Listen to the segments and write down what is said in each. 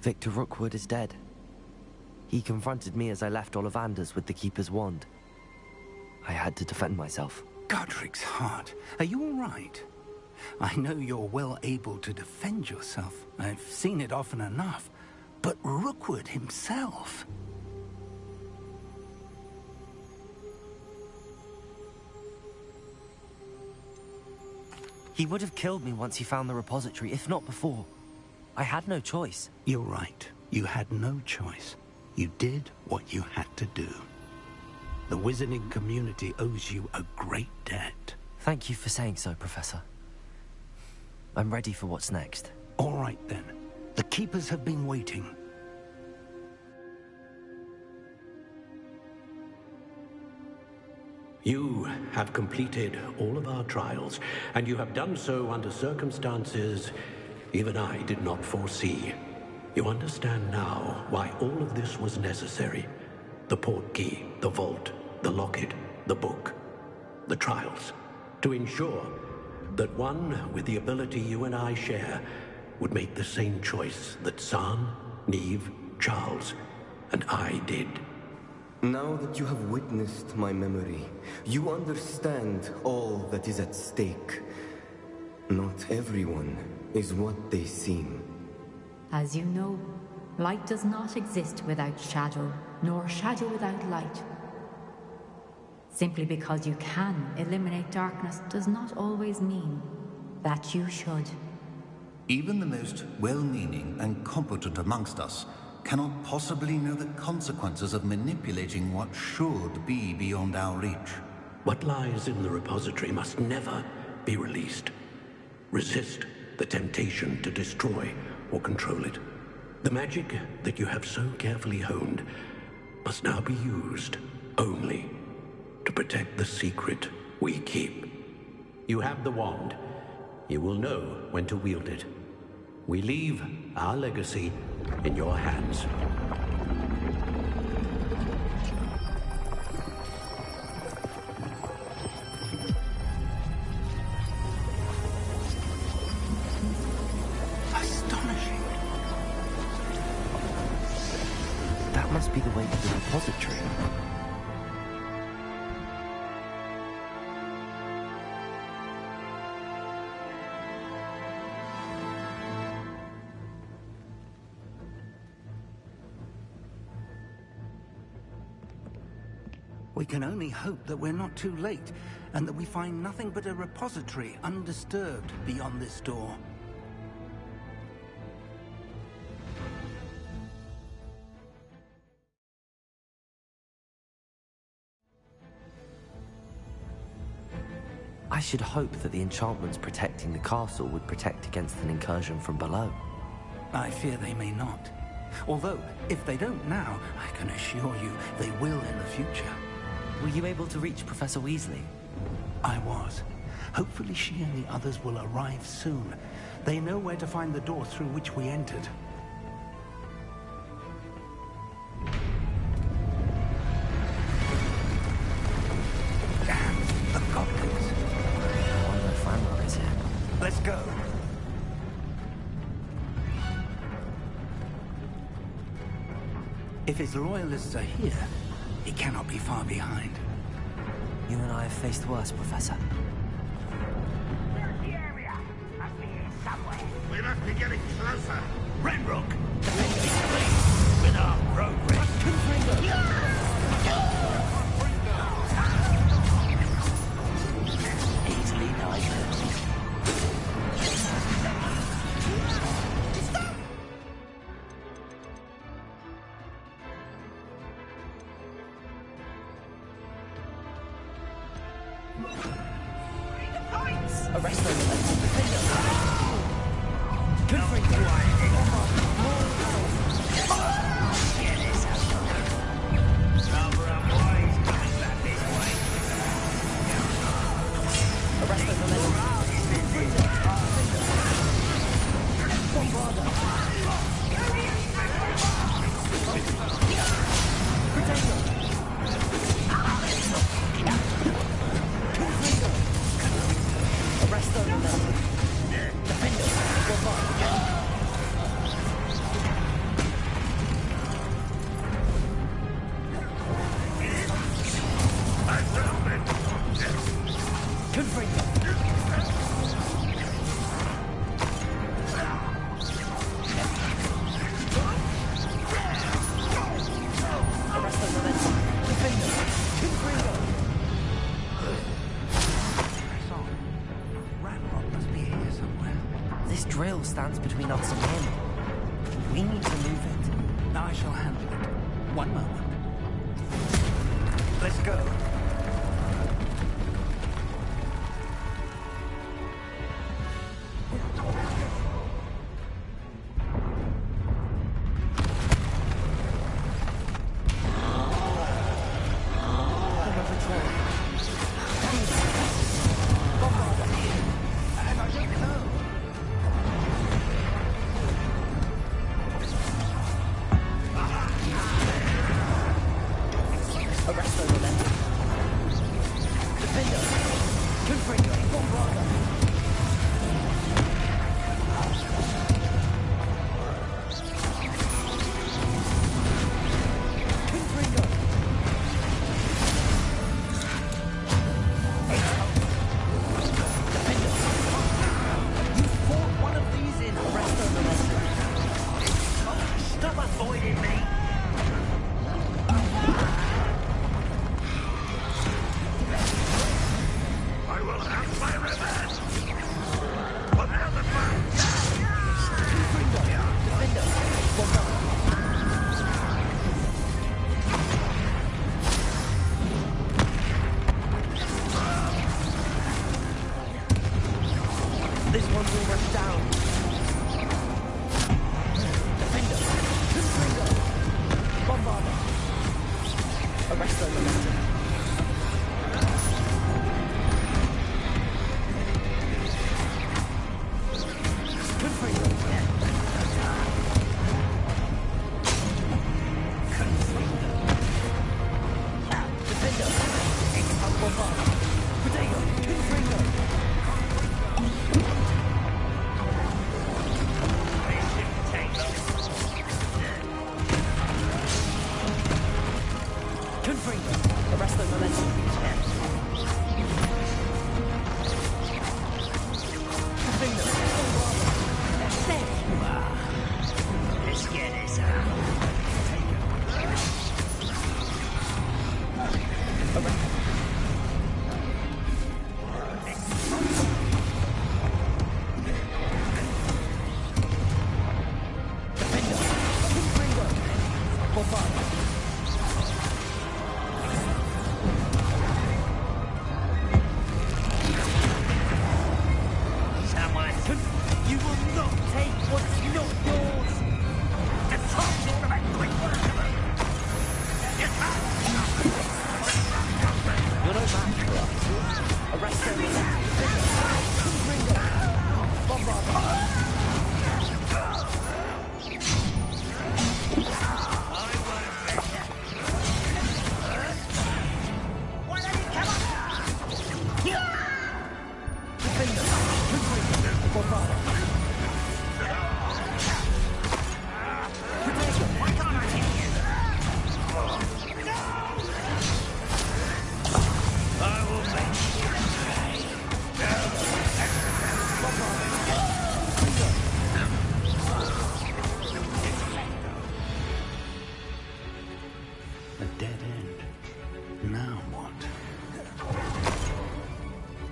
Victor Rookwood is dead. He confronted me as I left Ollivander's with the Keeper's wand. I had to defend myself. Godric's heart. Are you all right? I know you're well able to defend yourself. I've seen it often enough. But Rookwood himself... He would have killed me once he found the repository, if not before. I had no choice. You're right. You had no choice. You did what you had to do. The wizarding community owes you a great debt. Thank you for saying so, Professor. I'm ready for what's next. All right, then. The Keepers have been waiting. You have completed all of our trials, and you have done so under circumstances even I did not foresee. You understand now why all of this was necessary. The portkey, the vault, the locket, the book, the trials. To ensure that one with the ability you and I share would make the same choice that San, Neve, Charles, and I did. Now that you have witnessed my memory, you understand all that is at stake. Not everyone is what they seem. As you know, light does not exist without shadow, nor shadow without light. Simply because you can eliminate darkness does not always mean that you should. Even the most well-meaning and competent amongst us cannot possibly know the consequences of manipulating what should be beyond our reach. What lies in the repository must never be released. Resist the temptation to destroy or control it. The magic that you have so carefully honed must now be used only to protect the secret we keep. You have the wand. You will know when to wield it. We leave our legacy in your hands. Astonishing. That must be the way to the repository. We can only hope that we're not too late, and that we find nothing but a repository undisturbed beyond this door. I should hope that the enchantments protecting the castle would protect against an incursion from below. I fear they may not. Although, if they don't now, I can assure you they will in the future. Were you able to reach Professor Weasley? I was. Hopefully she and the others will arrive soon. They know where to find the door through which we entered. Damn, the goblins. No wonder Flamrock is here. Let's go. If his loyalists are here, he cannot be far behind. You and I have faced worse, Professor. There's the area. Must be here somewhere. We must be getting closer. Renrook! With our progress. Easily neither. Arrest them and let's defend us. This drill stands between us and him. We need to move it. I shall handle it. One moment. Let's go.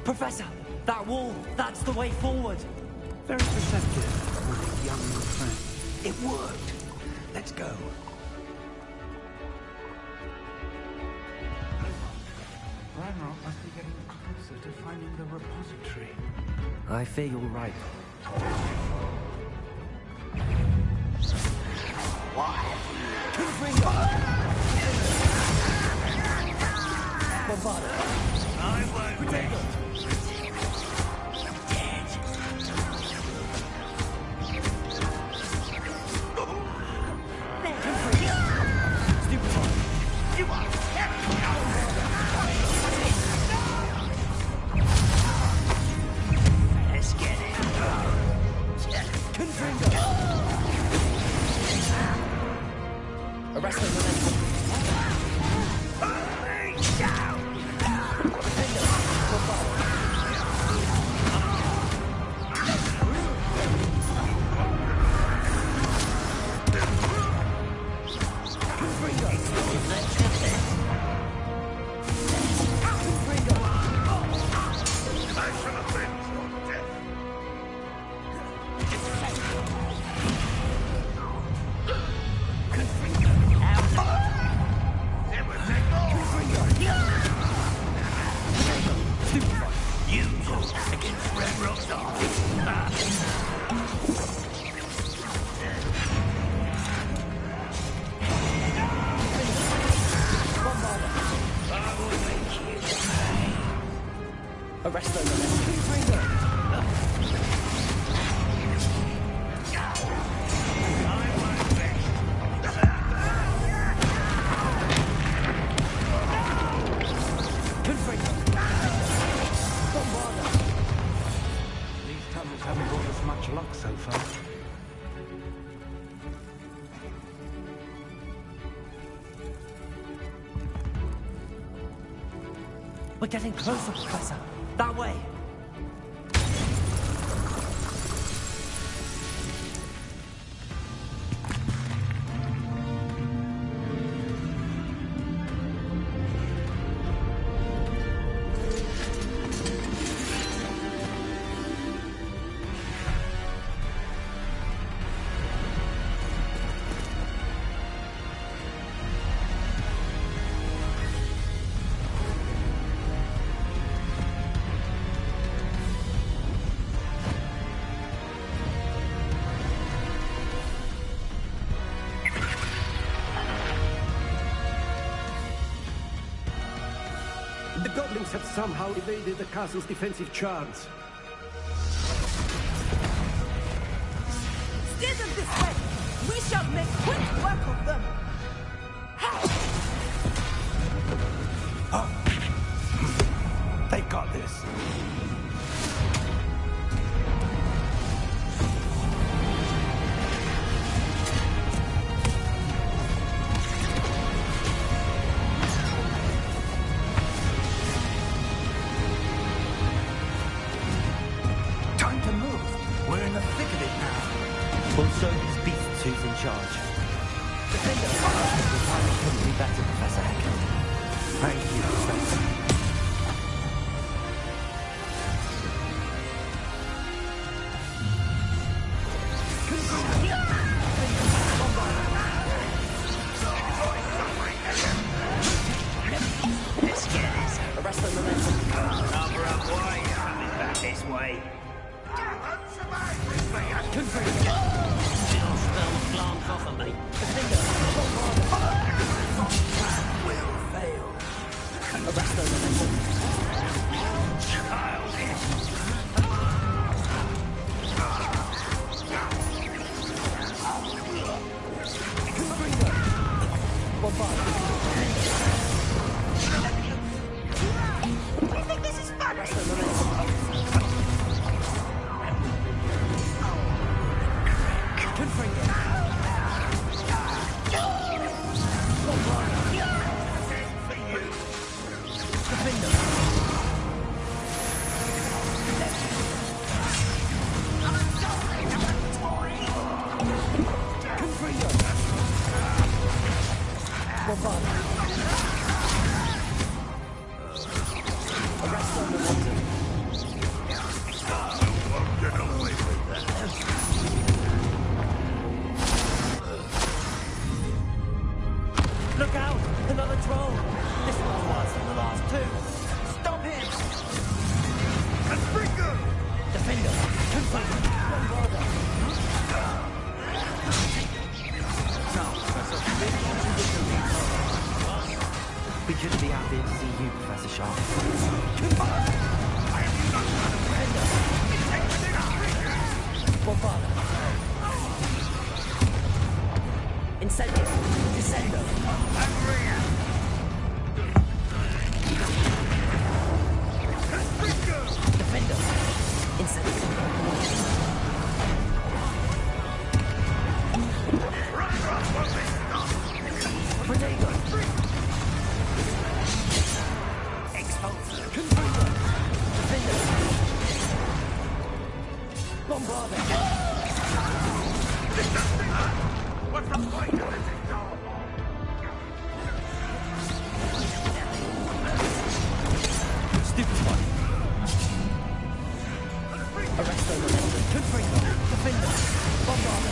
Professor, that wall, that's the way forward. Very perceptive, my young friend. It worked. Let's go. Ragnarok must be getting closer to finding the repository. I fear you're right. I won't rest. You two against Red Rock's army. Arrest those men. These tunnels haven't brought us much luck so far. We're getting closer, Professor. That way. The goblins have somehow evaded the castle's defensive charms. Steer them this way! We shall make quick work of them! They got this. Time to move. We're in the thick of it now. We'll show these beasts who's in charge. Defender! Your timing couldn't be better, Professor Hecken. Thank you, Professor. Arrest the momentum. Cover up why you're coming back this way. Still spells glance off of me. Will fail. Arrest the momentum. We think this is funny! Look out! Another troll! This one's worse than the last two. Stop him! Defender! Confirm! We couldn't be happier to see you, Professor Sharp. Bombarda! Incendio! Descendo! Defender! Incendio! Protego! Expulsor! Confringo! Defender! Bombarda! What's the point of this? Stupid one! Arresto momentum! Confringo! Defender! Bombarda!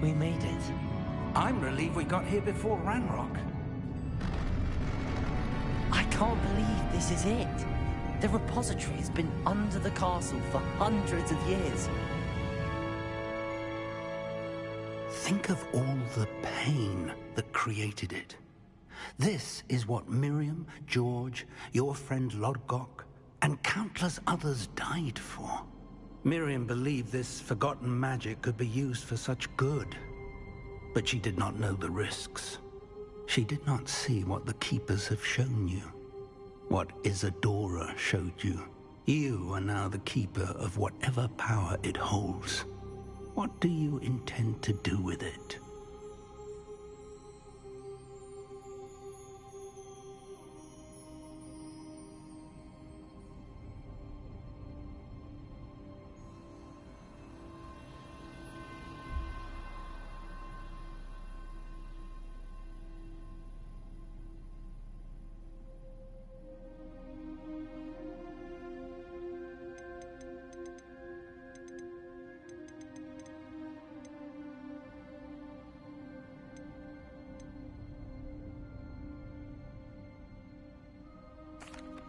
We made it. I'm relieved we got here before Ranrock. I can't believe this is it. The repository has been under the castle for hundreds of years. Think of all the pain that created it. This is what Miriam, George, your friend Lodgok, and countless others died for. Miriam believed this forgotten magic could be used for such good. But she did not know the risks. She did not see what the Keepers have shown you. What Isadora showed you. You are now the Keeper of whatever power it holds. What do you intend to do with it?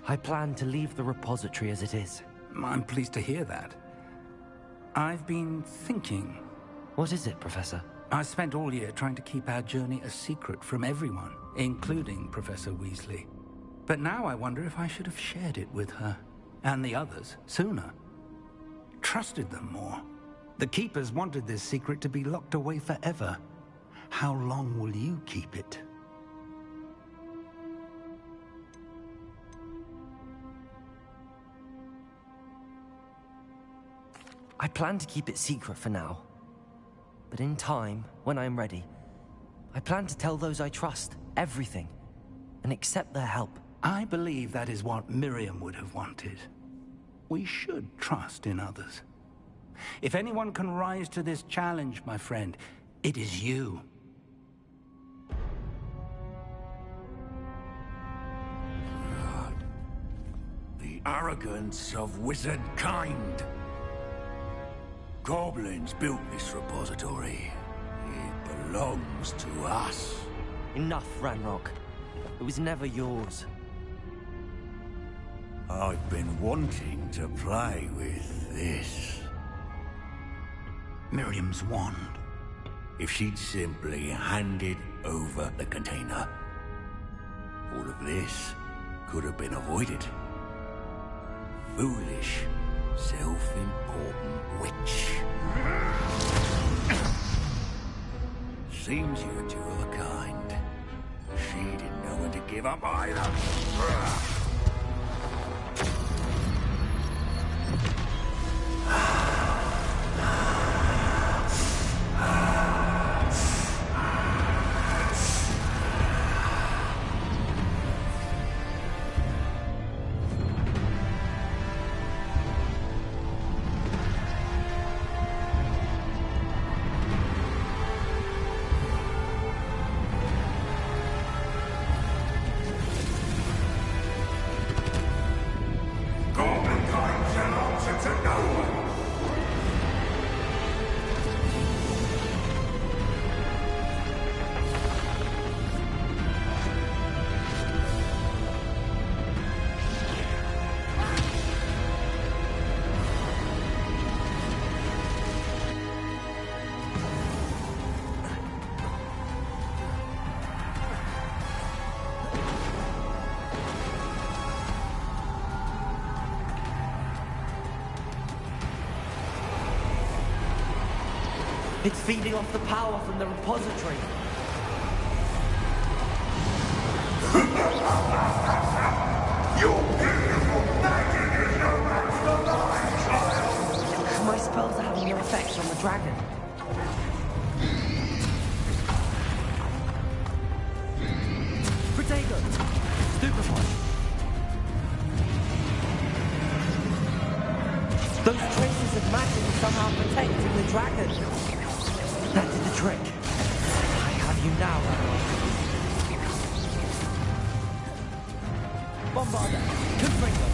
I plan to leave the repository as it is. I'm pleased to hear that. I've been thinking. What is it, Professor? I spent all year trying to keep our journey a secret from everyone, including Professor Weasley. But now I wonder if I should have shared it with her, and the others, sooner. Trusted them more. The Keepers wanted this secret to be locked away forever. How long will you keep it? I plan to keep it secret for now. But in time, when I'm ready, I plan to tell those I trust everything and accept their help. I believe that is what Miriam would have wanted. We should trust in others. If anyone can rise to this challenge, my friend, it is you. The arrogance of wizard kind. Goblins built this repository. It belongs to us. Enough, Ranrock. It was never yours. I've been wanting to play with this. Miriam's wand. If she'd simply handed over the container, all of this could have been avoided. Foolish, self-important witch. Seems you're two of a kind. She didn't know when to give up either. It's feeding off the power from the repository. Your beautiful magic is no match for mine, child! My spells are having no effect on the dragon. Protego! Stupefy! Those traces of magic are somehow protecting the dragon. That's the trick. I have you now, Bombarda! Confringo!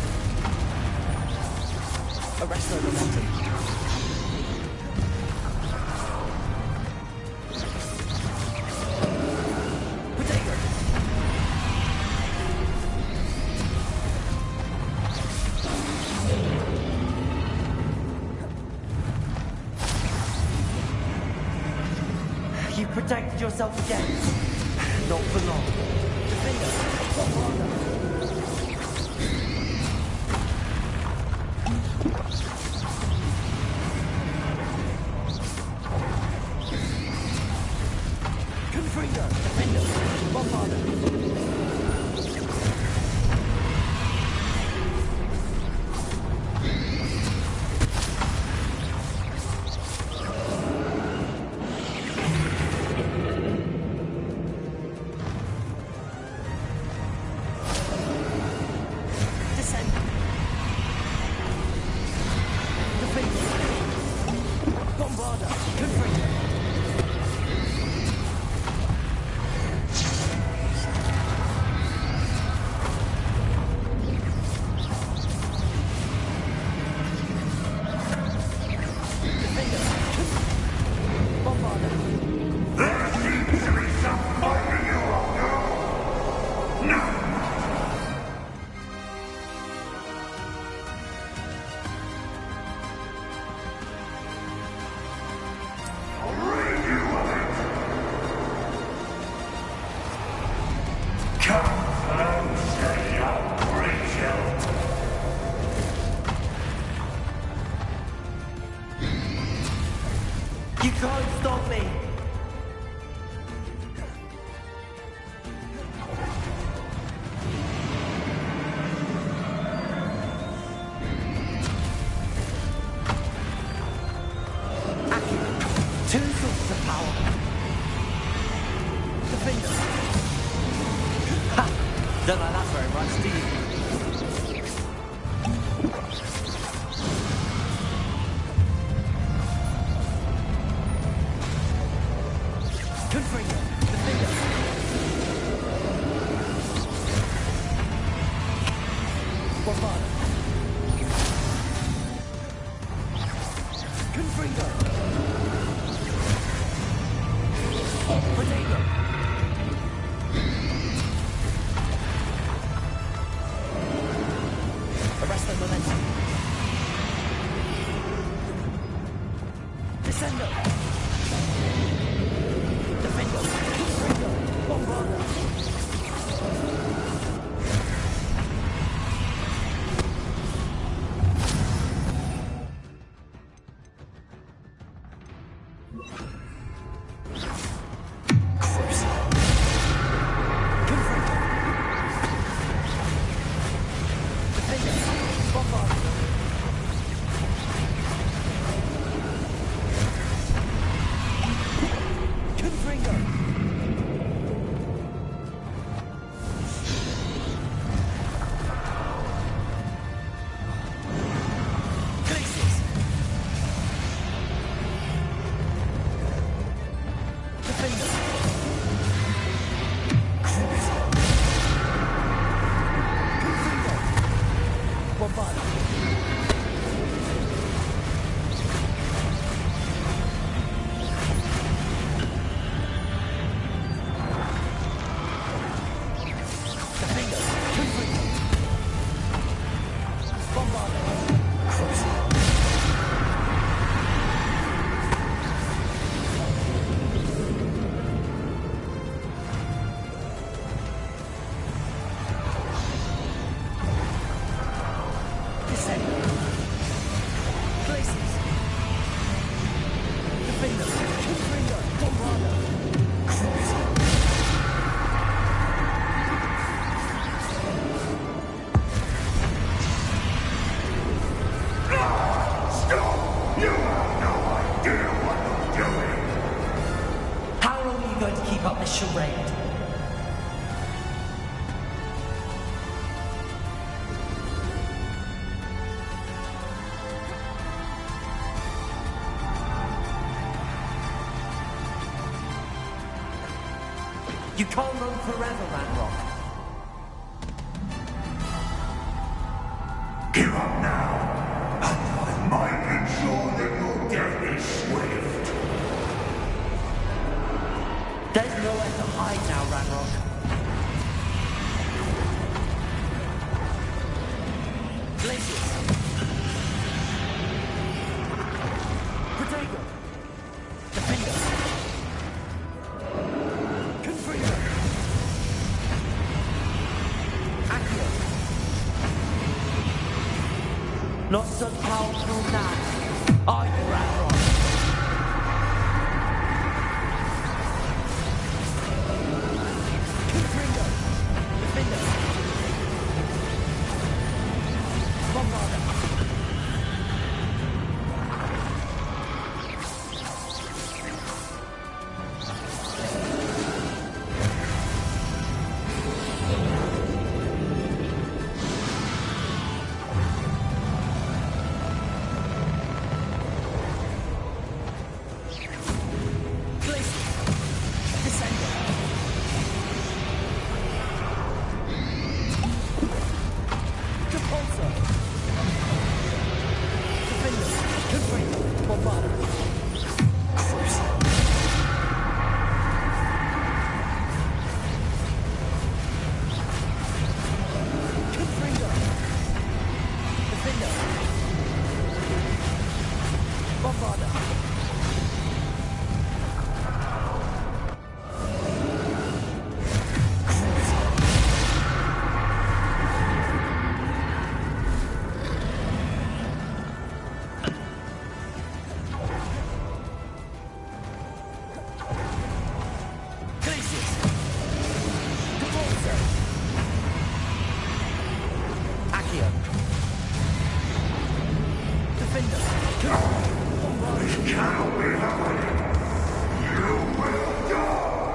Arresto the mountain. You protected yourself again. Not for long. Confringo, defender, Bombarda. You can't stop me! Don't like that very much, do you? Charade. You can't run forever, Ranrock. Give up now, and I might ensure that your death is swift. There's nowhere to hide now, Ranrock. Glacius. Protego. Defender. Confringo. Accio. Not so powerful now, are you, Ranrock?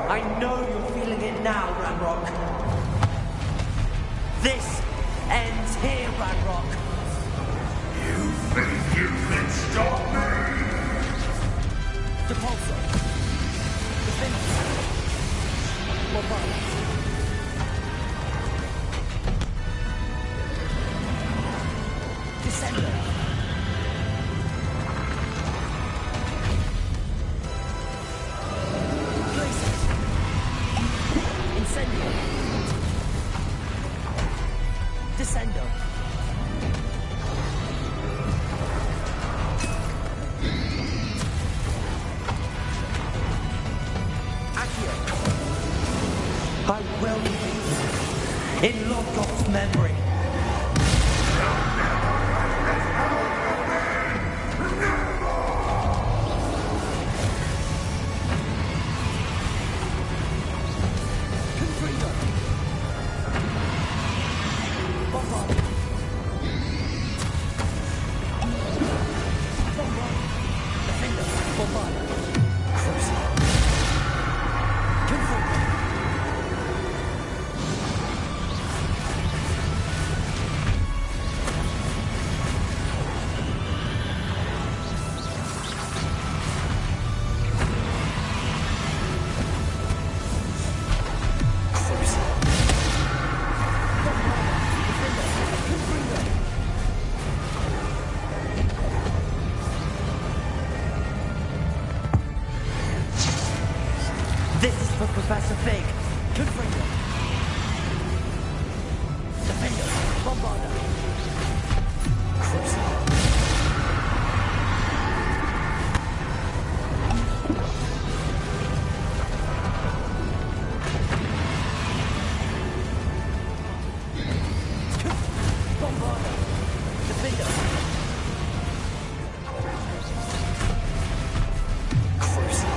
I know you're feeling it now, Ranrock. This ends here, Ranrock. You think you can stop me? Depulso. Defender. Bombard. Descender. Glacier. Incendio. Descendo. I will be in Lodgoth's memory. This is for Professor Fig. Confringo. Defender. Bombarder. Cruiser. Bombarder. Defender. Cruiser.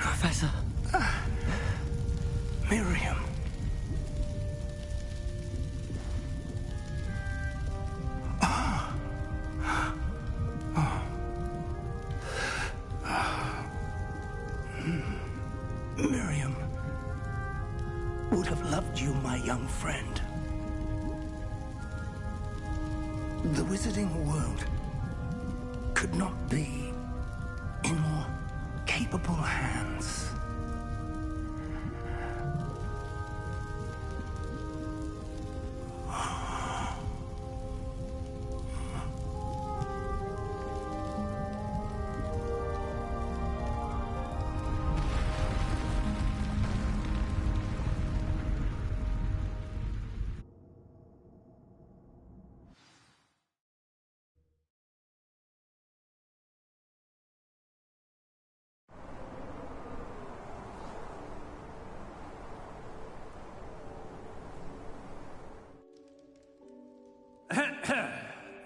Professor. Miriam. young friend. The wizarding world could not be in more capable hands.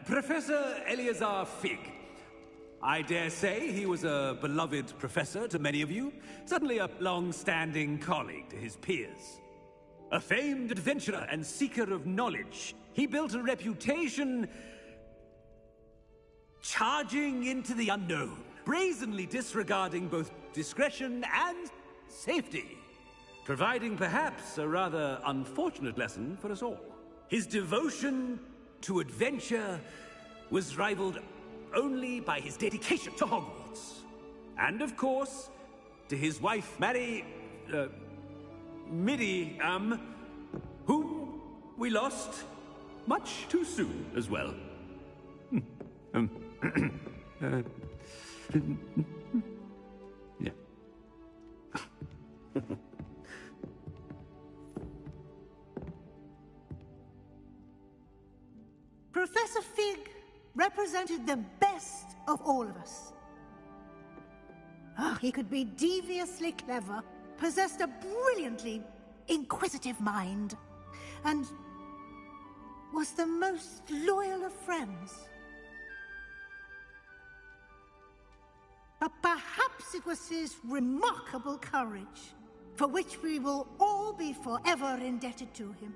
Professor Eleazar Fig. I dare say he was a beloved professor to many of you, certainly a long-standing colleague to his peers. A famed adventurer and seeker of knowledge, he built a reputation charging into the unknown, brazenly disregarding both discretion and safety, providing perhaps a rather unfortunate lesson for us all. His devotion to adventure was rivaled only by his dedication to Hogwarts. And of course, to his wife, Midi, whom we lost much too soon as well. Yeah. Professor Fig represented the best of all of us. He could be deviously clever, possessed a brilliantly inquisitive mind, and was the most loyal of friends. But perhaps it was his remarkable courage, for which we will all be forever indebted to him.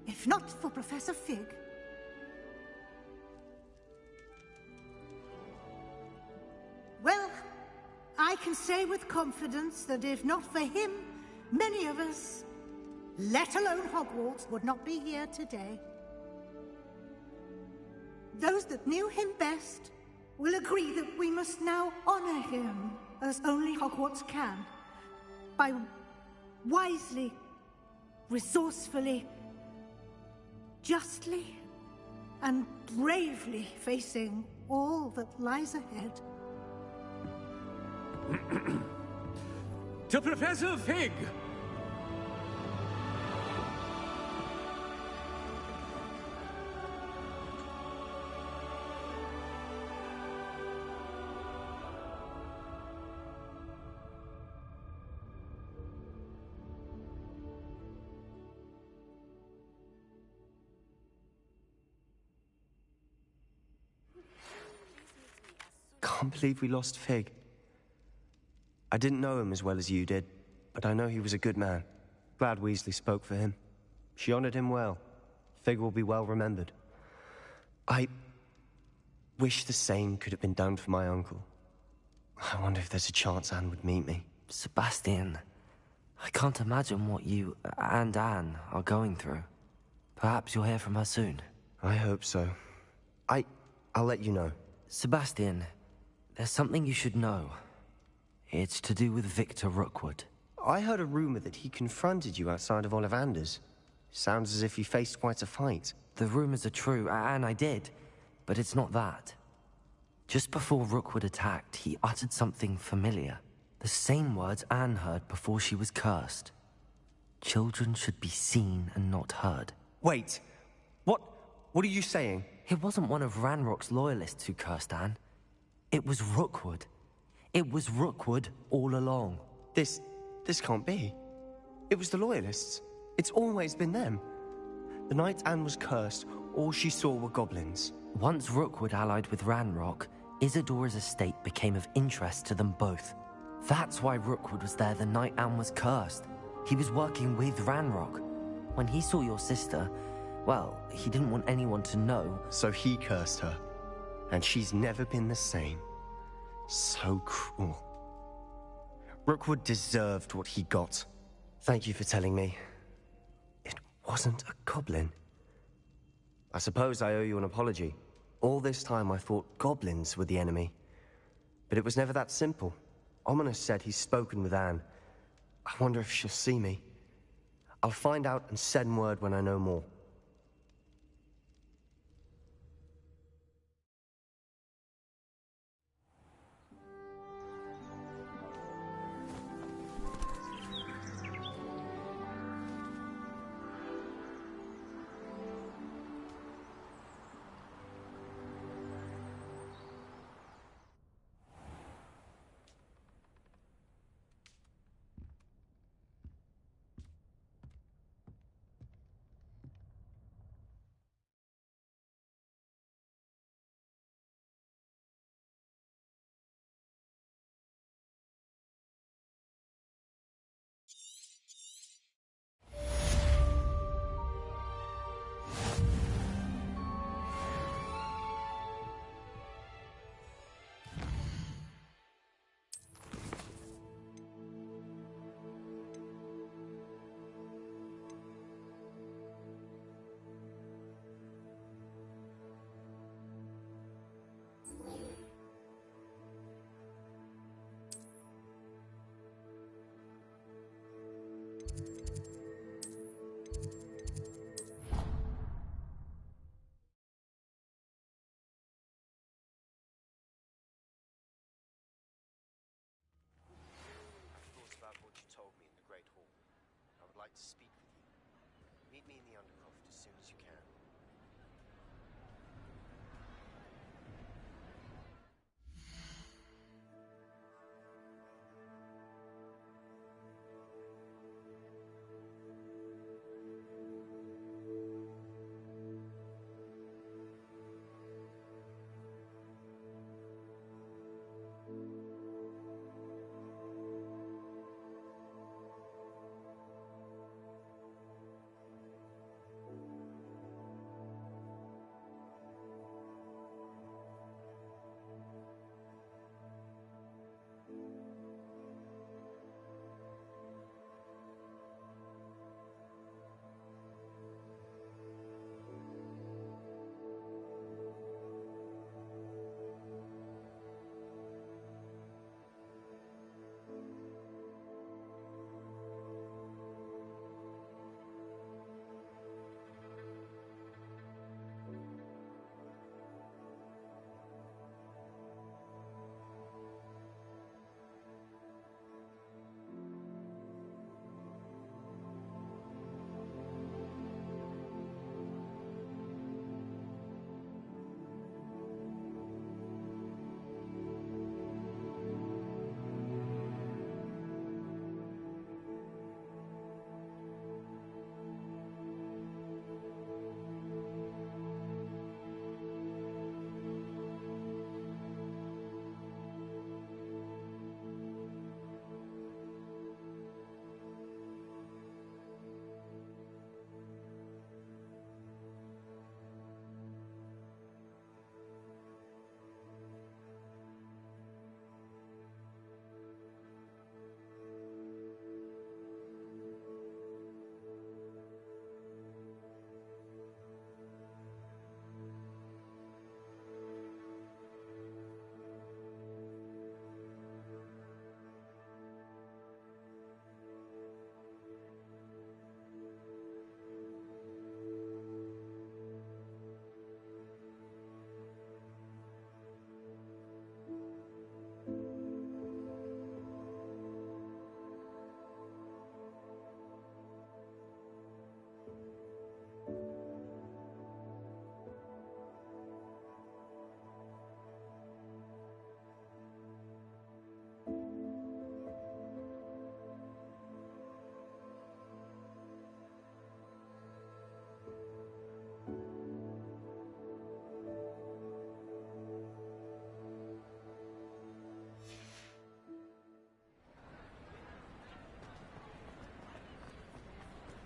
If not for Professor Fig, well, I can say with confidence that if not for him, many of us, let alone Hogwarts, would not be here today. Those that knew him best will agree that we must now honor him as only Hogwarts can, by wisely, resourcefully, justly and bravely facing all that lies ahead. To Professor Fig! Can't believe we lost Fig. I didn't know him as well as you did, but I know he was a good man. Glad Weasley spoke for him. She honored him well. Fig will be well remembered. I wish the same could have been done for my uncle. I wonder if there's a chance Anne would meet me. Sebastian, I can't imagine what you and Anne are going through. Perhaps you'll hear from her soon. I hope so. I'll let you know. Sebastian, there's something you should know. It's to do with Victor Rookwood. I heard a rumor that he confronted you outside of Ollivander's. Sounds as if he faced quite a fight. The rumors are true, and I did, but it's not that. Just before Rookwood attacked, he uttered something familiar. The same words Anne heard before she was cursed. Children should be seen and not heard. Wait, what are you saying? It wasn't one of Ranrock's loyalists who cursed Anne. It was Rookwood. It was Rookwood all along. This can't be. It was the Loyalists. It's always been them. The night Anne was cursed, all she saw were goblins. Once Rookwood allied with Ranrock, Isadora's estate became of interest to them both. That's why Rookwood was there the night Anne was cursed. He was working with Ranrock. When he saw your sister, well, he didn't want anyone to know. So he cursed her. And she's never been the same. So cruel. Rookwood deserved what he got. Thank you for telling me. It wasn't a goblin. I suppose I owe you an apology. All this time I thought goblins were the enemy. But it was never that simple. Ominous said he's spoken with Anne. I wonder if she'll see me. I'll find out and send word when I know more. To speak with you. Meet me in the Undercroft as soon as you can.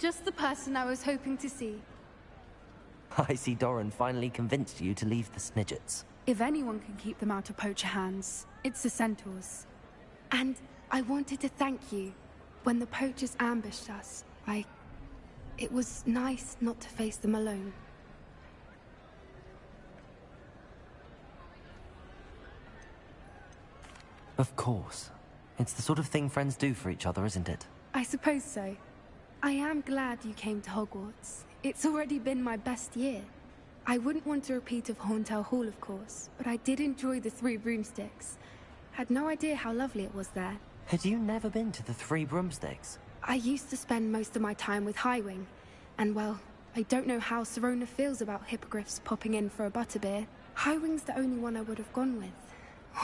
Just the person I was hoping to see. I see Doran finally convinced you to leave the Snidgets. If anyone can keep them out of poacher hands, it's the Centaurs. And I wanted to thank you When the poachers ambushed us, it was nice not to face them alone. Of course. It's the sort of thing friends do for each other, isn't it? I suppose so. I am glad you came to Hogwarts. It's already been my best year. I wouldn't want a repeat of Horntail Hall, of course, but I did enjoy the Three Broomsticks. Had no idea how lovely it was there. Had you never been to the Three Broomsticks? I used to spend most of my time with Highwing, and well, I don't know how Serona feels about hippogriffs popping in for a butterbeer. Highwing's the only one I would have gone with.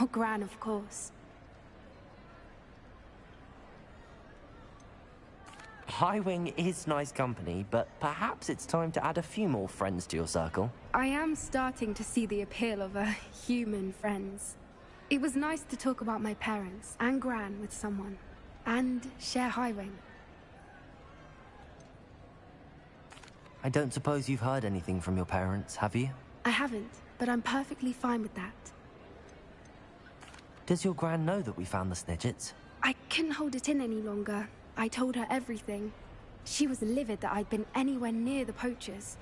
Or Gran, of course. Highwing is nice company, but perhaps it's time to add a few more friends to your circle. I am starting to see the appeal of human friends. It was nice to talk about my parents and Gran with someone, and share Highwing. I don't suppose you've heard anything from your parents, have you? I haven't, but I'm perfectly fine with that. Does your Gran know that we found the Snidgets? I couldn't hold it in any longer. I told her everything. She was livid that I'd been anywhere near the poachers,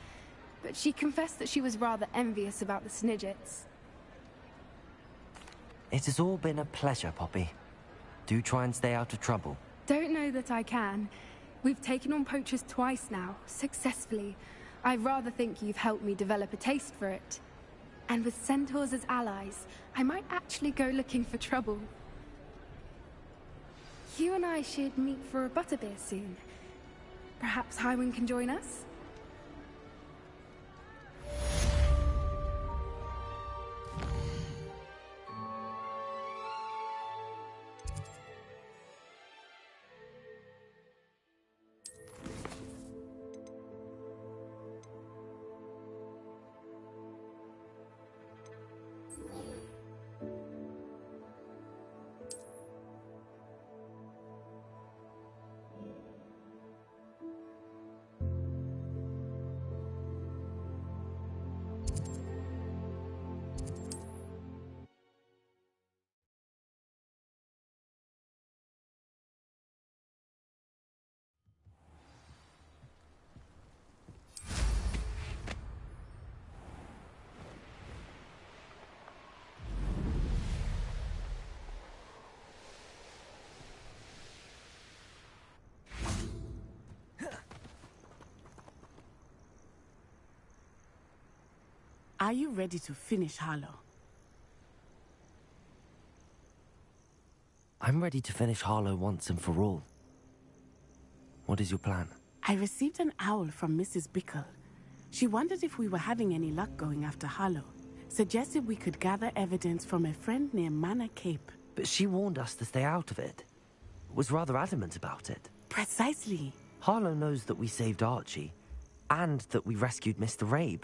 but she confessed that she was rather envious about the Snidgets. It has all been a pleasure, Poppy. Do try and stay out of trouble. Don't know that I can. We've taken on poachers twice now, successfully. I rather think you've helped me develop a taste for it. And with centaurs as allies, I might actually go looking for trouble. You and I should meet for a butterbeer soon. Perhaps Highwing can join us? Are you ready to finish Harlow? I'm ready to finish Harlow once and for all. What is your plan? I received an owl from Mrs. Bickle. She wondered if we were having any luck going after Harlow. Suggested we could gather evidence from a friend near Manor Cape. But she warned us to stay out of it. Was rather adamant about it. Precisely. Harlow knows that we saved Archie, and that we rescued Mr. Rabe.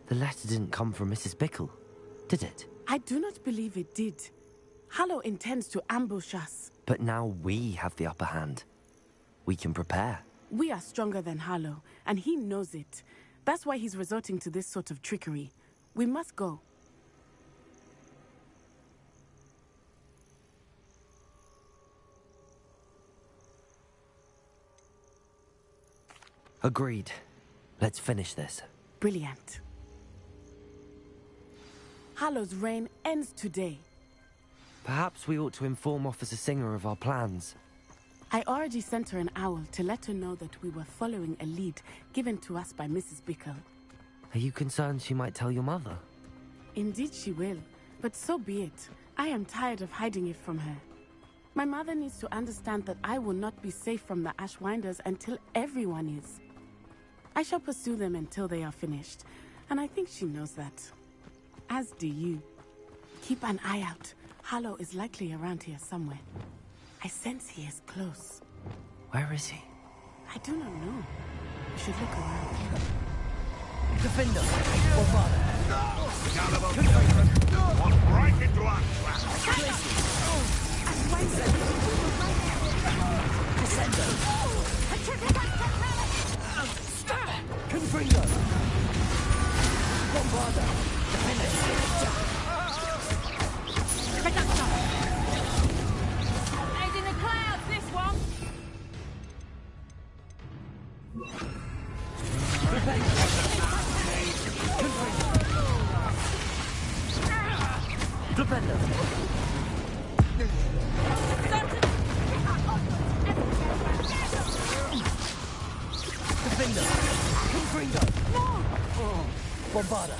The letter didn't come from Mrs. Bickle, did it? I do not believe it did. Harlow intends to ambush us. But now we have the upper hand. We can prepare. We are stronger than Harlow, and he knows it. That's why he's resorting to this sort of trickery. We must go. Agreed. Let's finish this. Brilliant. Harlow's reign ends today. Perhaps we ought to inform Officer Singer of our plans. I already sent her an owl to let her know that we were following a lead given to us by Mrs. Bickle. Are you concerned she might tell your mother? Indeed she will, but so be it. I am tired of hiding it from her. My mother needs to understand that I will not be safe from the Ashwinders until everyone is. I shall pursue them until they are finished, and I think she knows that. As do you. Keep an eye out. Harlow is likely around here somewhere. I sense he is close. Where is he? I do not know. We should look around. Defender! Or father! Walk right into our trap! Descender! Confringo! Bombarda! Defender! Bombarda.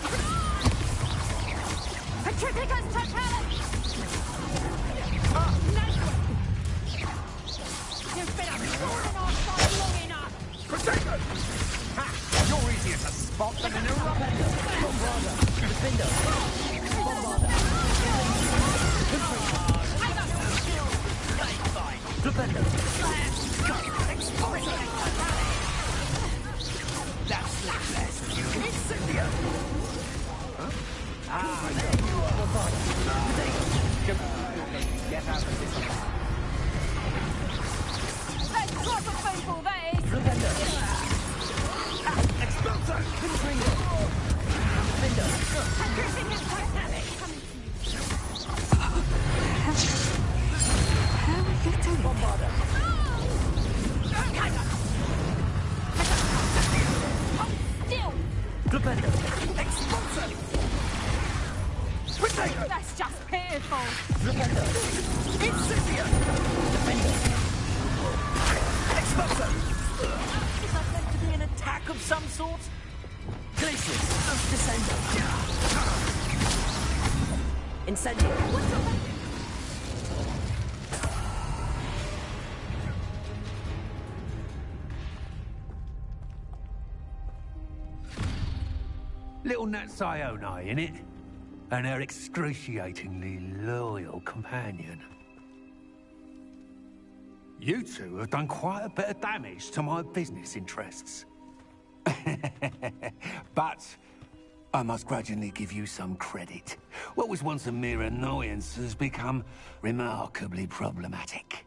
Petrificus totalis! You've been a thorn in our side long enough! Protect us! Ha! You're easier to spot than an eruptor! Bombarda. Defender. Bombarda. Defender. That's the best! Incendio! Huh? Ah, there you are! Bombarda. Get out of this alive! Let's drop a people, that is! Defender. Explosion! Confringo. Defender. Petrificus totalis! How are you doing? Bombarda. Still! Defender. Explosion! That's just pitiful! Defender. Incendio! Defender. Explosion! Is that meant to be an attack of some sort? Glacius. Descender. Incendio. Little Nat Sione, innit? And her excruciatingly loyal companion. You two have done quite a bit of damage to my business interests. But I must grudgingly give you some credit. What was once a mere annoyance has become remarkably problematic.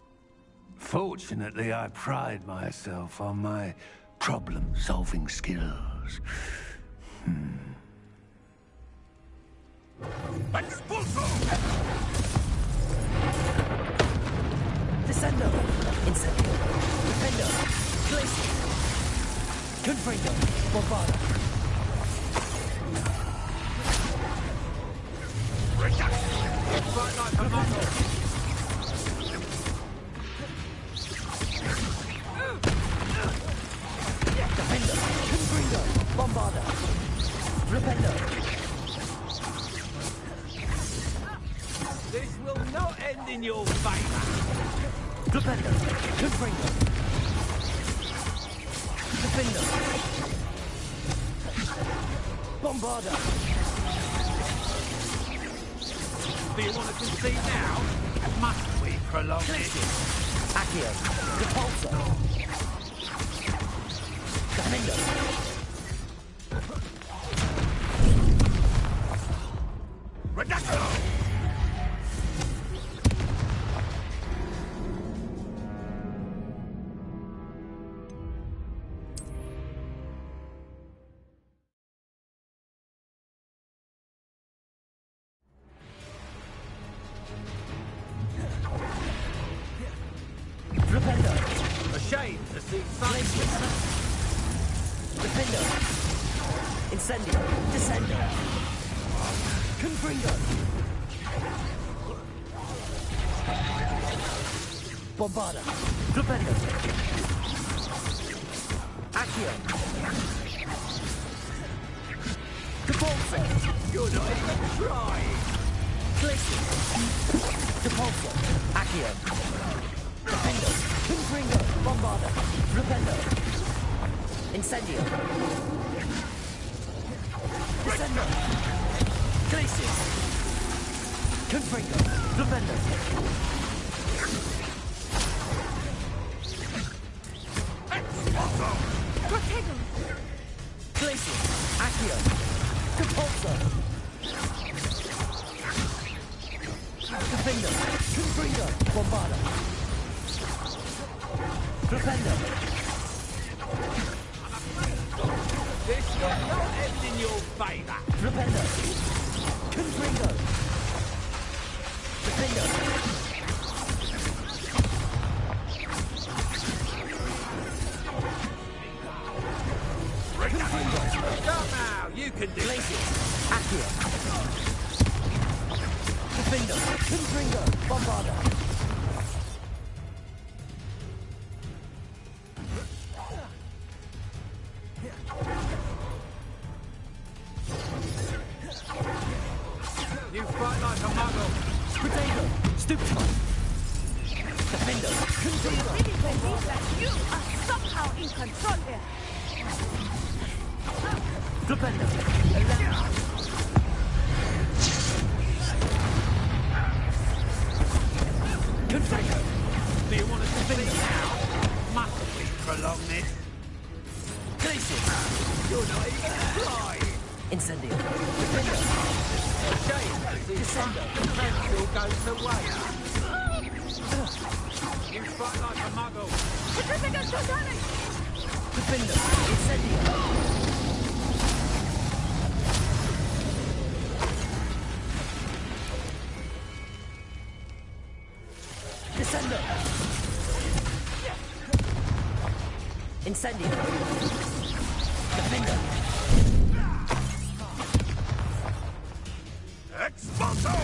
Fortunately, I pride myself on my problem-solving skills. Expulso! Descendo. Incendio. Defender. Glacius. Confringo. Bombarda. Defender. Confringo. Bombarda. Rependo. This will not end in your favor. Rependo. Confringo. Defender. Bombarda. Do you want to concede now? Must we prolong it? Accio. Repulsor. Defender. Reducto! Rependo. A shame to see such... Glacius. Defender. Incendio. Descendo. Confringo. Bombarda. Defender. Accio. Depulso. You're not even trying. Glacius. Depulso. Accio. Defender. Confringo. Bombarda. Rependo. Incendio. Descendo. Glacius. Confringo. Rependo. Protego! Glacius. Accio. Depulso. Defender. Confringo. Bombarda. Rependo. This will not end in your favor. Rependo. Confringo. Defender. Confringo. Come now, you can do Glacius. Accio. Defender. Confringo. Bombarda. Stupid. Defender. I really believe that you are somehow in control here. Defender. Confringo. Do you want us to finish now? Mustn't we prolong this? Glacius. You're not even trying. Incendio. Defender. Shame. Descendo. Still goes to waste. You fight like a muggle. Defender. Incendio. Descendo. Incendio. Defender. Expanso!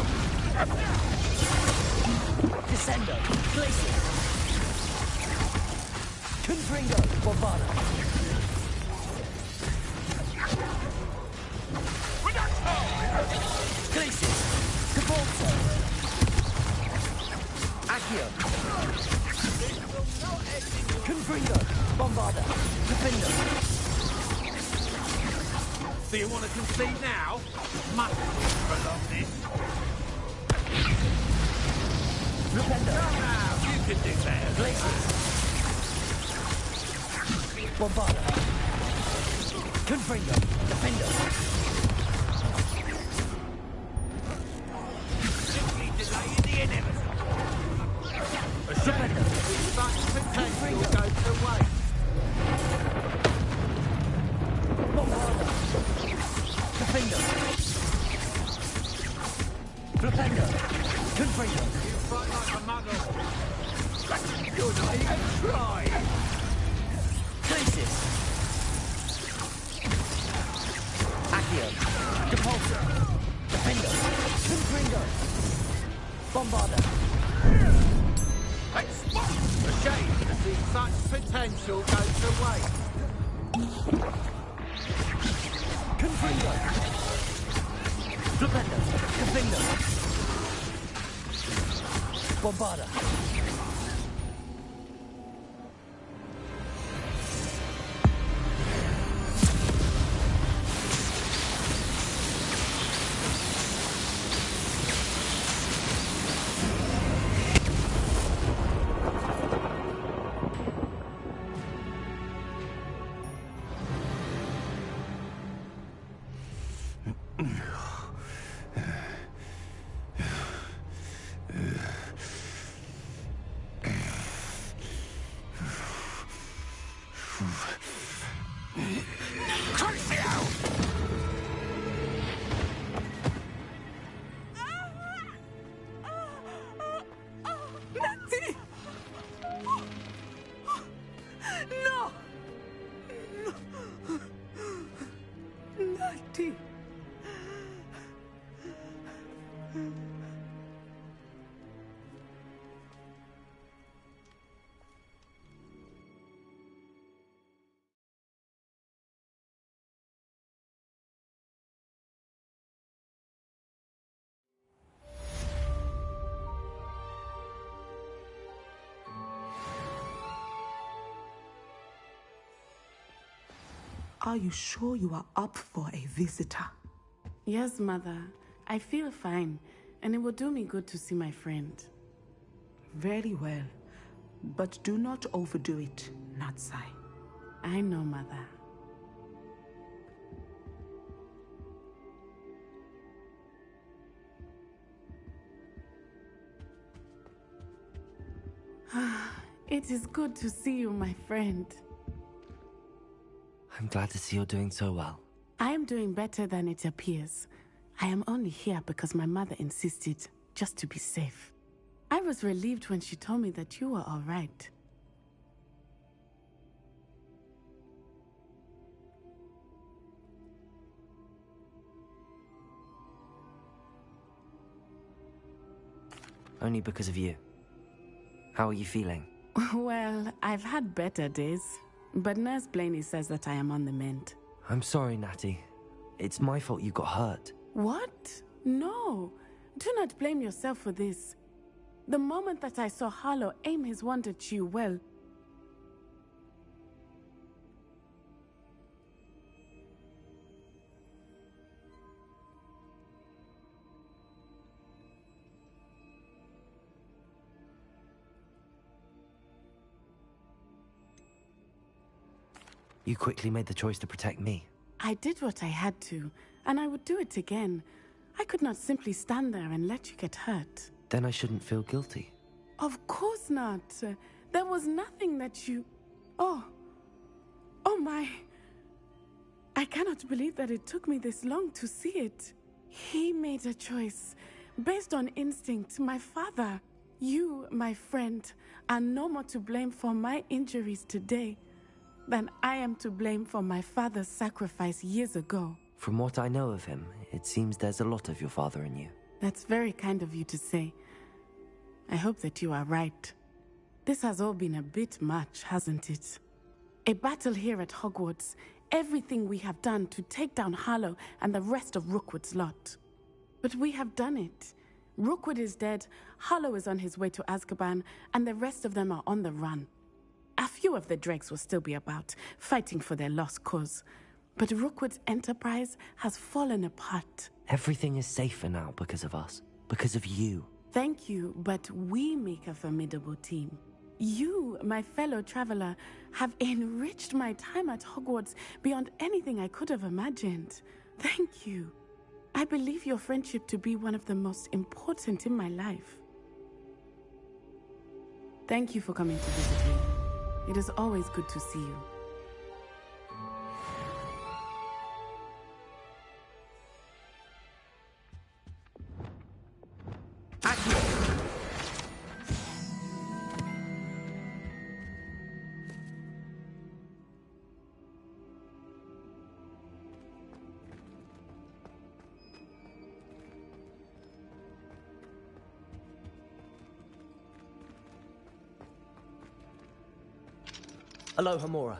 Descendo. Glacius. Confringo. Bombada. Glacius. Cabalzo. Accio. Confringo. Bombada. Defender. Do you want to concede now? Mustn't we prolong this? Defender. Now, you can do better. Glacius. Bombada. Confringo. Defender. Simply delaying the inevitable. A shame. Such potential goes to waste. Bombada. Defender. Defender. Confringo. You fight like a muggle. You're not even trying. Glacius. Accio. Depulso. Defender. Confringo. Bombada. A shame to see such potential go to waste. Confringo. Defender. Defender. Bombada. Are you sure you are up for a visitor? Yes, Mother. I feel fine, and it will do me good to see my friend. Very well. But do not overdo it, Natsai. I know, Mother. It is good to see you, my friend. I'm glad to see you're doing so well. I am doing better than it appears. I am only here because my mother insisted, just to be safe. I was relieved when she told me that you were all right. Only because of you. How are you feeling? Well, I've had better days, but Nurse Blaney says that I am on the mend. I'm sorry, Natty. It's my fault you got hurt. What? No. Do not blame yourself for this. The moment that I saw Harlow aim his wand at you, well... You quickly made the choice to protect me. I did what I had to, and I would do it again. I could not simply stand there and let you get hurt. Then I shouldn't feel guilty. Of course not. There was nothing that you... Oh my... I cannot believe that it took me this long to see it. He made a choice, based on instinct, my father. You, my friend, are no more to blame for my injuries today than I am to blame for my father's sacrifice years ago. From what I know of him, it seems there's a lot of your father in you. That's very kind of you to say. I hope that you are right. This has all been a bit much, hasn't it? A battle here at Hogwarts, everything we have done to take down Harlow and the rest of Rookwood's lot. But we have done it. Rookwood is dead, Harlow is on his way to Azkaban, and the rest of them are on the run. A few of the dregs will still be about, fighting for their lost cause. But Rookwood's enterprise has fallen apart. Everything is safer now because of us. Because of you. Thank you, but we make a formidable team. You, my fellow traveler, have enriched my time at Hogwarts beyond anything I could have imagined. Thank you. I believe your friendship to be one of the most important in my life. Thank you for coming to visit me. It is always good to see you. Aloha, Mora.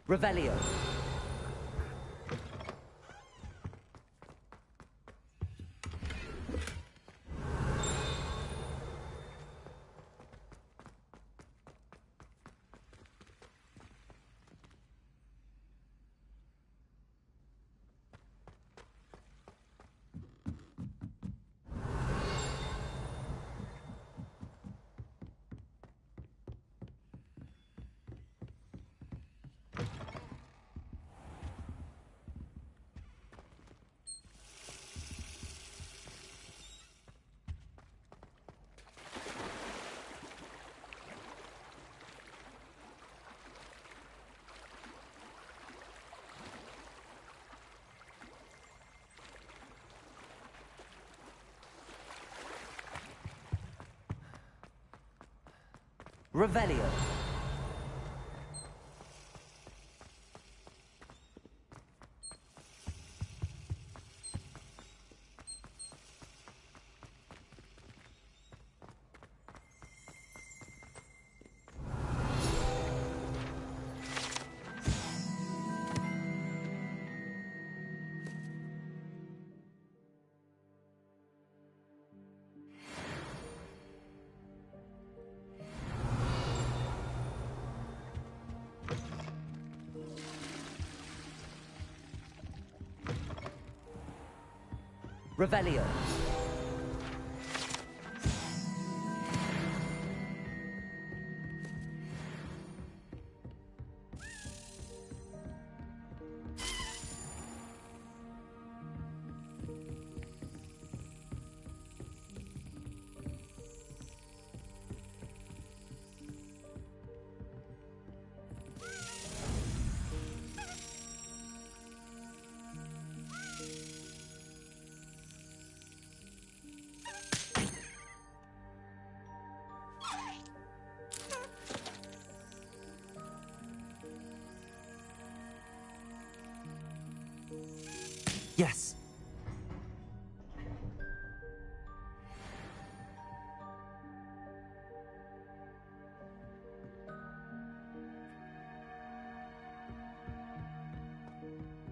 Revelio. Revelio. Revelio. Yes.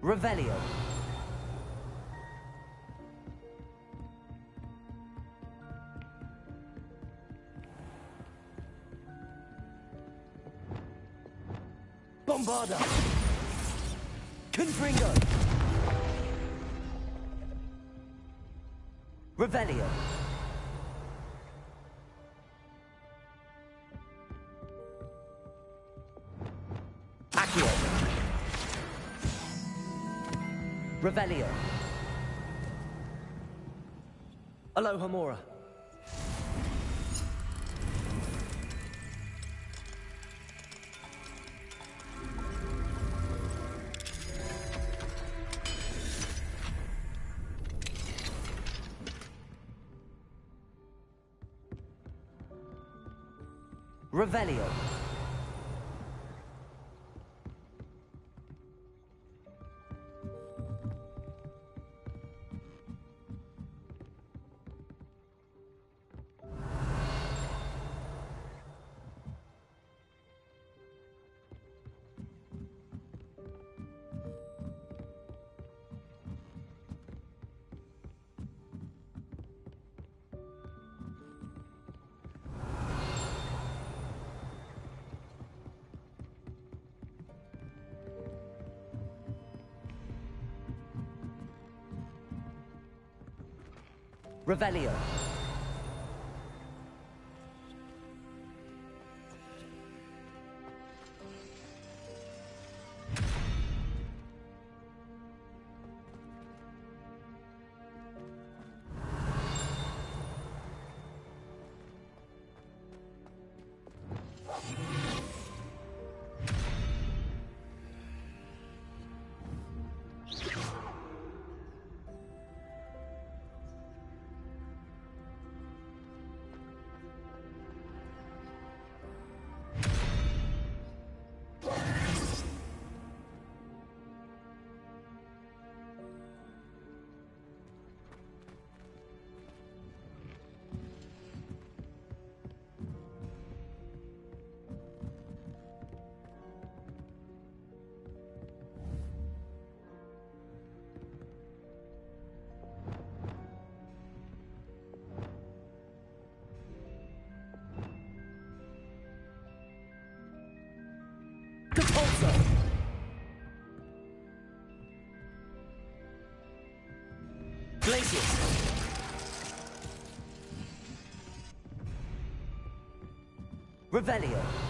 Revelio. Bombarda. Confringo. Revelio. Accio. Revelio. Alohomora. Revelio. Revelio. Capulso. Glacius. Revelio.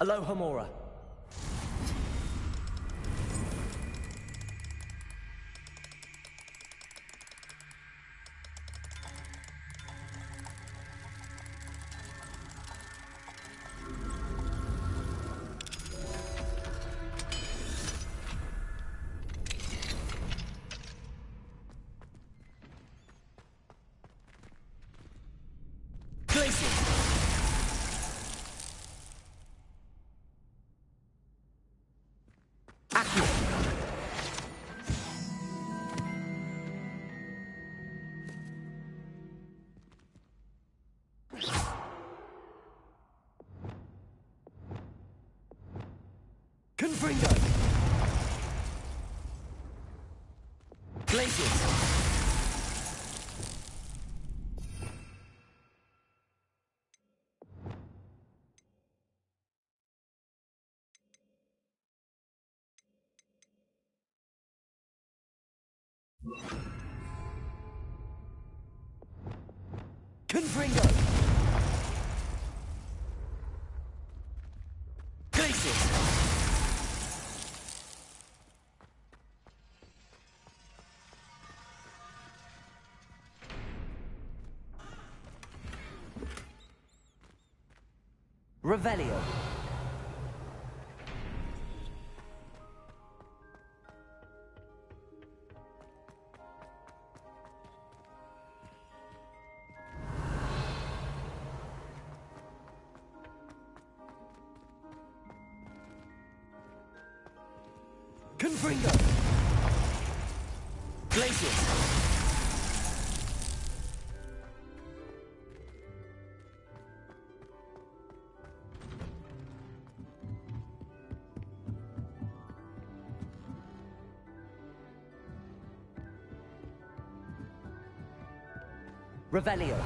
Aloha, Mora. Confringo! Glacius! Confringo! Glacius! Revelio. Confringo! Glacius! Revelio.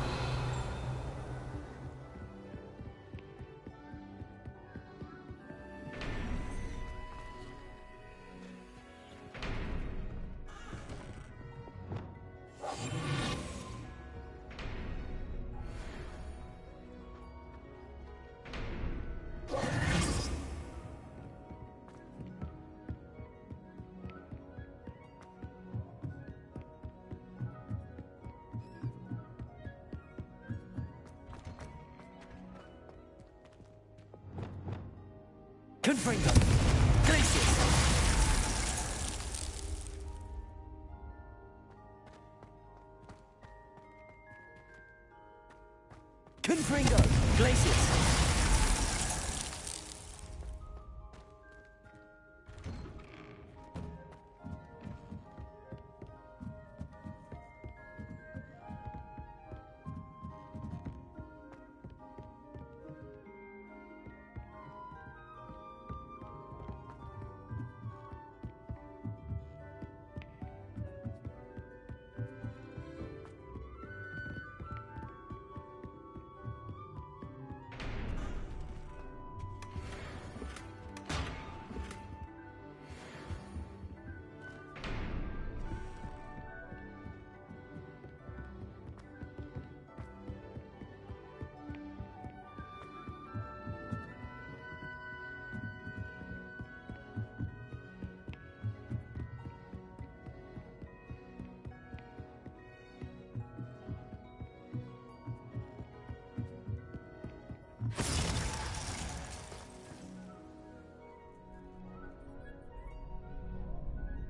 Confringo! Glacius! Confringo! Glacius!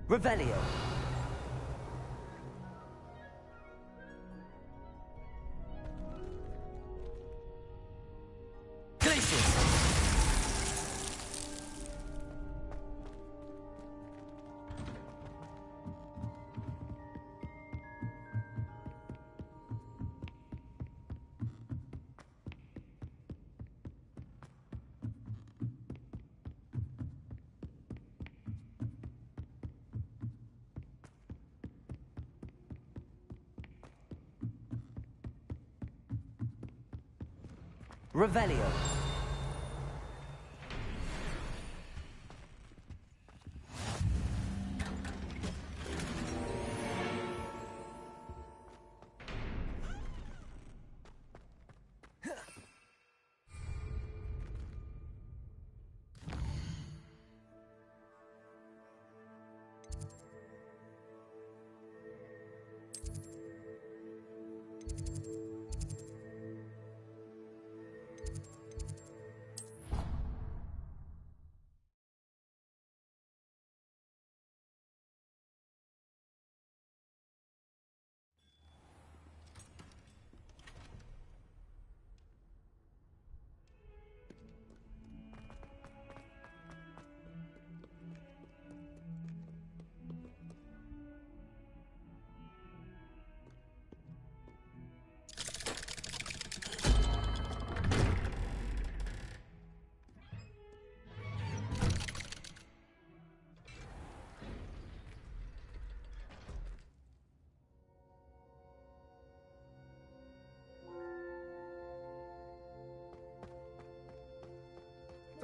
Revelio. Revelio.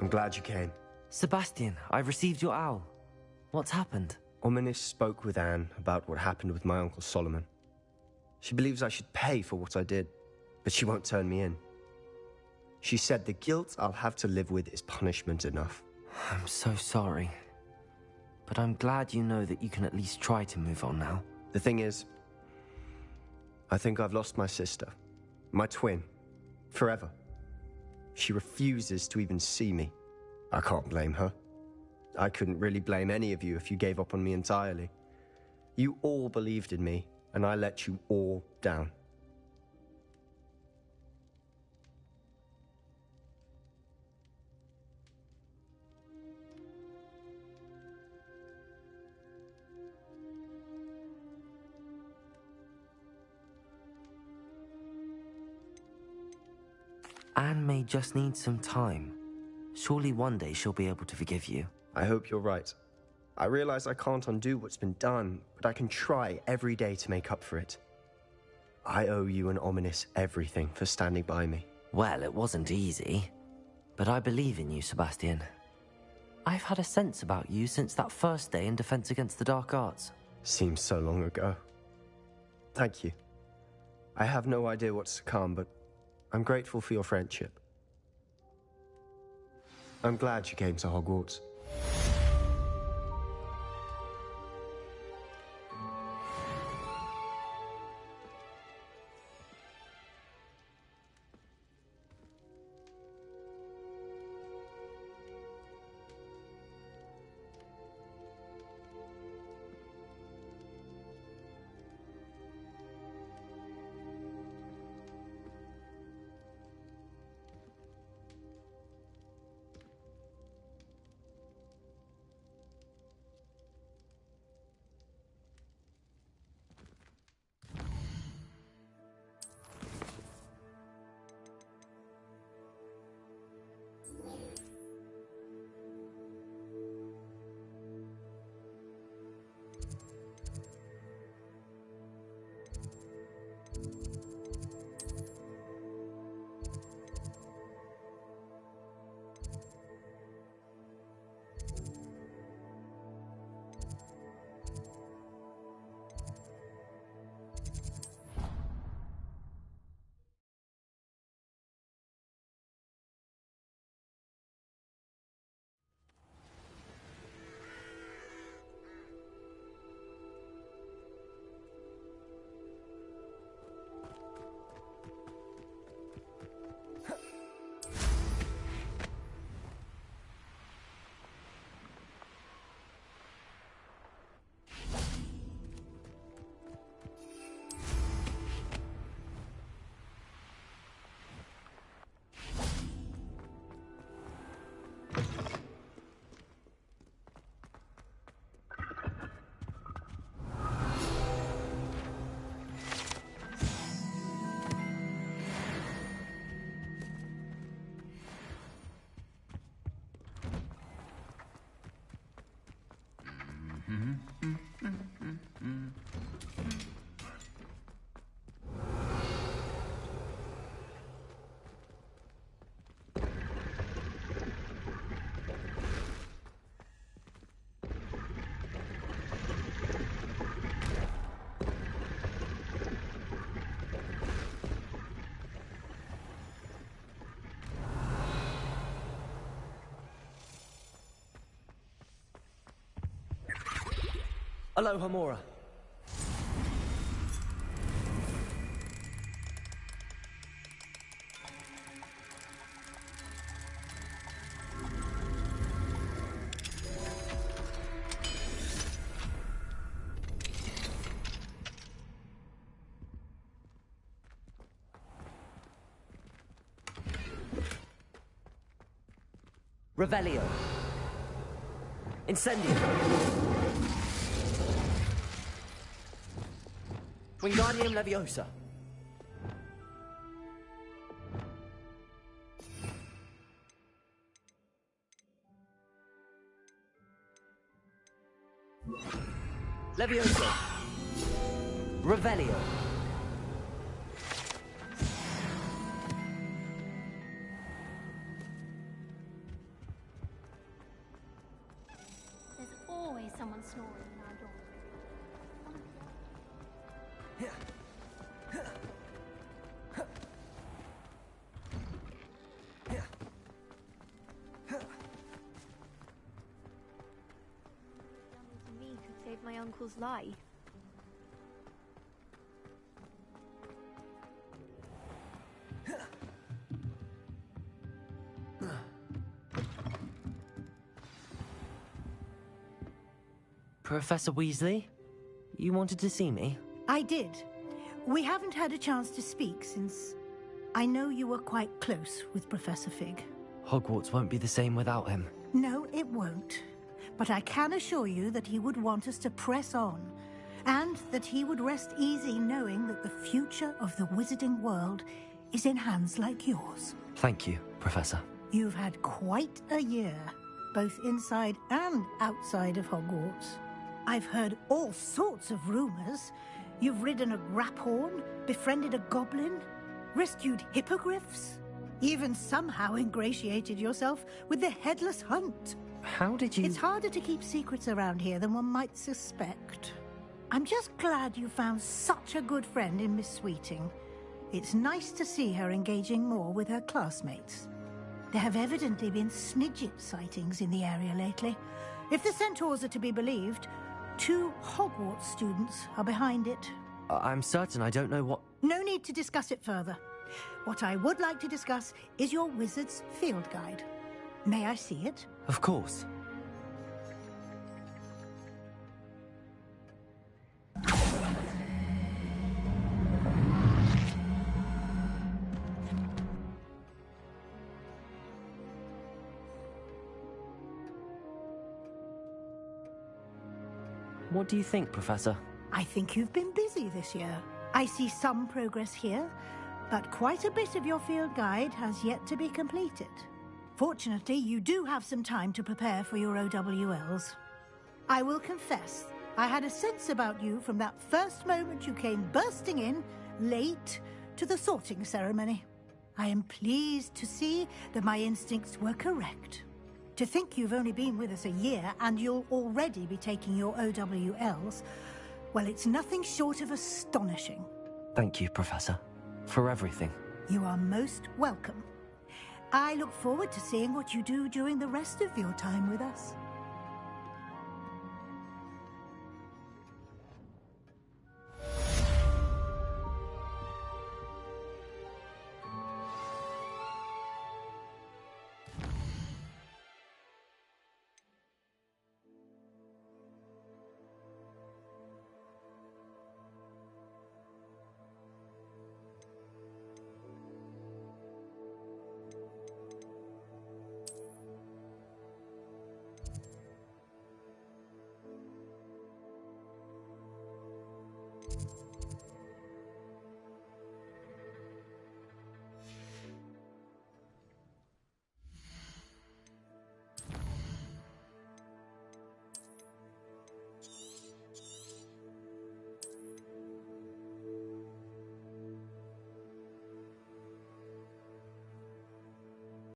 I'm glad you came. Sebastian, I received your owl. What's happened? Ominis spoke with Anne about what happened with my Uncle Solomon. She believes I should pay for what I did, but she won't turn me in. She said the guilt I'll have to live with is punishment enough. I'm so sorry. But I'm glad you know that you can at least try to move on now. The thing is, I think I've lost my sister, my twin, forever. She refuses to even see me. I can't blame her. I couldn't really blame any of you if you gave up on me entirely. You all believed in me, and I let you all down. Anne may just need some time. Surely one day she'll be able to forgive you. I hope you're right. I realize I can't undo what's been done, but I can try every day to make up for it. I owe you and Ominis everything for standing by me. Well, it wasn't easy. But I believe in you, Sebastian. I've had a sense about you since that first day in Defense Against the Dark Arts. Seems so long ago. Thank you. I have no idea what's to come, but I'm grateful for your friendship. I'm glad you came to Hogwarts. Aloha Mora. Revelio. Incendio. Wingardium Leviosa. Leviosa. Revelio. There's always someone snoring in our dorm. Me could save my uncle's life. Professor Weasley? You wanted to see me? I did. We haven't had a chance to speak since I know you were quite close with Professor Fig. Hogwarts won't be the same without him. No, it won't. But I can assure you that he would want us to press on, and that he would rest easy knowing that the future of the wizarding world is in hands like yours. Thank you, Professor. You've had quite a year, both inside and outside of Hogwarts. I've heard all sorts of rumors. You've ridden a graphorn, befriended a goblin, rescued hippogriffs, even somehow ingratiated yourself with the Headless Hunt. How did you... It's harder to keep secrets around here than one might suspect. I'm just glad you found such a good friend in Miss Sweeting. It's nice to see her engaging more with her classmates. There have evidently been Snidget sightings in the area lately. If the Centaurs are to be believed, 2 Hogwarts students are behind it. I'm certain I don't know what... No need to discuss it further. What I would like to discuss is your wizard's field guide. May I see it? Of course. What do you think, Professor? I think you've been busy this year. I see some progress here, but quite a bit of your field guide has yet to be completed. Fortunately, you do have some time to prepare for your OWLs. I will confess, I had a sense about you from that first moment you came bursting in, late, to the sorting ceremony. I am pleased to see that my instincts were correct. To think you've only been with us a year and you'll already be taking your OWLs, well, it's nothing short of astonishing. Thank you, Professor, for everything. You are most welcome. I look forward to seeing what you do during the rest of your time with us.